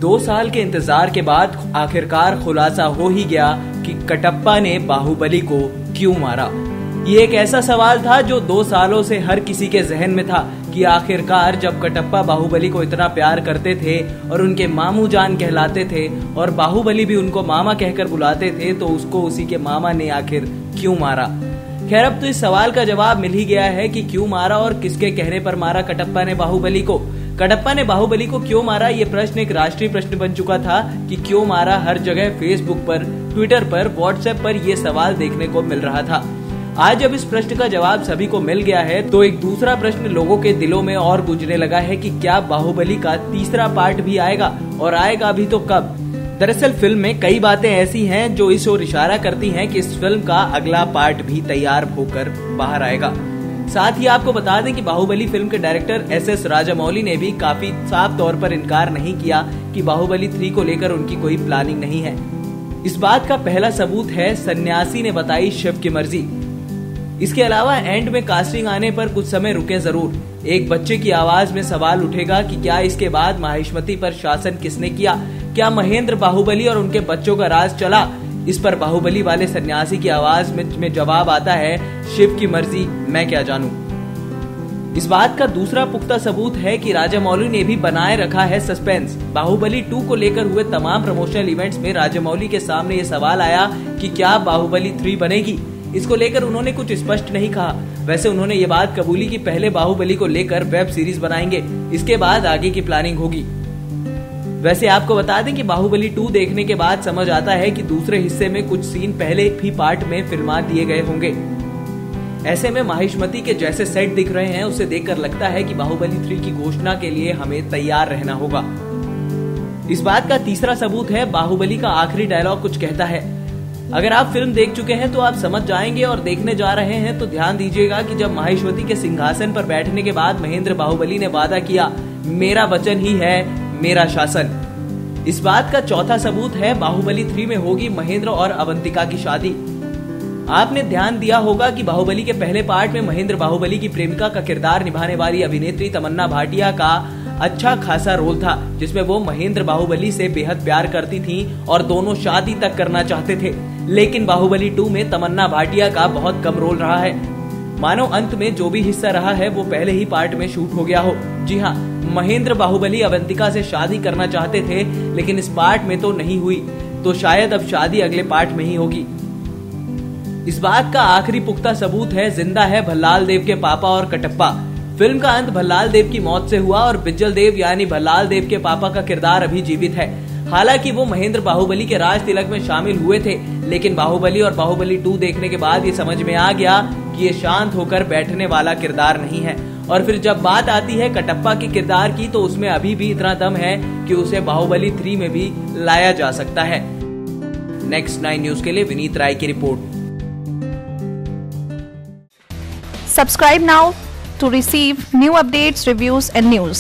2 साल के इंतजार के बाद आखिरकार खुलासा हो ही गया कि कटप्पा ने बाहुबली को क्यों मारा। ये एक ऐसा सवाल था जो 2 सालों से हर किसी के जहन में था कि आखिरकार जब कटप्पा बाहुबली को इतना प्यार करते थे और उनके मामू जान कहलाते थे और बाहुबली भी उनको मामा कहकर बुलाते थे, तो उसको उसी के मामा ने आखिर क्यों मारा। खैर, अब तो इस सवाल का जवाब मिल ही गया है कि क्यों मारा और किसके कहने पर मारा कटप्पा ने बाहुबली को। कटप्पा ने बाहुबली को क्यों मारा, ये प्रश्न एक राष्ट्रीय प्रश्न बन चुका था कि क्यों मारा। हर जगह फेसबुक पर, ट्विटर पर, व्हाट्सएप पर यह सवाल देखने को मिल रहा था। आज जब इस प्रश्न का जवाब सभी को मिल गया है, तो एक दूसरा प्रश्न लोगों के दिलों में और गूंजने लगा है कि क्या बाहुबली का तीसरा पार्ट भी आएगा, और आएगा भी तो कब। दरअसल फिल्म में कई बातें ऐसी हैं जो इस ओर इशारा करती हैं कि इस फिल्म का अगला पार्ट भी तैयार होकर बाहर आएगा। साथ ही आपको बता दें कि बाहुबली फिल्म के डायरेक्टर एस राजामौली ने भी काफी साफ तौर पर इनकार नहीं किया कि बाहुबली 3 को लेकर उनकी कोई प्लानिंग नहीं है। इस बात का पहला सबूत है सन्यासी ने बताई शिव की मर्जी। इसके अलावा एंड में कास्टिंग आने पर कुछ समय रुके जरूर। एक बच्चे की आवाज में सवाल उठेगा कि क्या इसके बाद माहिष्मती पर शासन किसने किया, क्या महेंद्र बाहुबली और उनके बच्चों का राज चला। इस पर बाहुबली वाले सन्यासी की आवाज में जवाब आता है, शिव की मर्जी, मैं क्या जानूं। इस बात का दूसरा पुख्ता सबूत है कि राजामौली ने भी बनाए रखा है सस्पेंस। बाहुबली 2 को लेकर हुए तमाम प्रमोशनल इवेंट्स में राजामौली के सामने ये सवाल आया कि क्या बाहुबली 3 बनेगी। इसको लेकर उन्होंने कुछ स्पष्ट नहीं कहा। वैसे उन्होंने ये बात कबूली कि पहले बाहुबली को लेकर वेब सीरीज बनाएंगे, इसके बाद आगे की प्लानिंग होगी। वैसे आपको बता दें कि बाहुबली 2 देखने के बाद समझ आता है कि दूसरे हिस्से में कुछ सीन पहले भी पार्ट में फिल्मा दिए गए होंगे। ऐसे में माहिष्मती के जैसे सेट दिख रहे हैं, उसे देखकर लगता है कि बाहुबली 3 की घोषणा के लिए हमें तैयार रहना होगा। इस बात का तीसरा सबूत है बाहुबली का आखिरी डायलॉग कुछ कहता है। अगर आप फिल्म देख चुके हैं तो आप समझ जाएंगे, और देखने जा रहे हैं तो ध्यान दीजिएगा कि जब माहिष्मती के सिंहासन पर बैठने के बाद महेंद्र बाहुबली ने वादा किया, मेरा वचन ही है मेरा शासन। इस बात का चौथा सबूत है बाहुबली 3 में होगी महेंद्र और अवंतिका की शादी। आपने ध्यान दिया होगा कि बाहुबली के पहले पार्ट में महेंद्र बाहुबली की प्रेमिका का किरदार निभाने वाली अभिनेत्री तमन्ना भाटिया का अच्छा खासा रोल था, जिसमें वो महेंद्र बाहुबली से बेहद प्यार करती थी और दोनों शादी तक करना चाहते थे। लेकिन बाहुबली 2 में तमन्ना भाटिया का बहुत कम रोल रहा है। मानो अंत में जो भी हिस्सा रहा है वो पहले ही पार्ट में शूट हो गया हो। जी हाँ, महेंद्र बाहुबली अवंतिका से शादी करना चाहते थे, लेकिन इस पार्ट में तो नहीं हुई, तो शायद अब शादी अगले पार्ट में ही होगी। इस बात का आखिरी पुख्ता सबूत है जिंदा है भल्लाल देव के पापा और कटप्पा। फिल्म का अंत भल्लाल देव की मौत से हुआ और बिज्जल देव यानी भल्लाल देव के पापा का किरदार अभी जीवित है। हालांकि वो महेंद्र बाहुबली के राज तिलक में शामिल हुए थे, लेकिन बाहुबली और बाहुबली 2 देखने के बाद ये समझ में आ गया कि ये शांत होकर बैठने वाला किरदार नहीं है। और फिर जब बात आती है कटप्पा के किरदार की, तो उसमें अभी भी इतना दम है कि उसे बाहुबली 3 में भी लाया जा सकता है। नेक्स्ट 9 न्यूज के लिए विनीत राय की report. Subscribe now to receive new updates, reviews and news.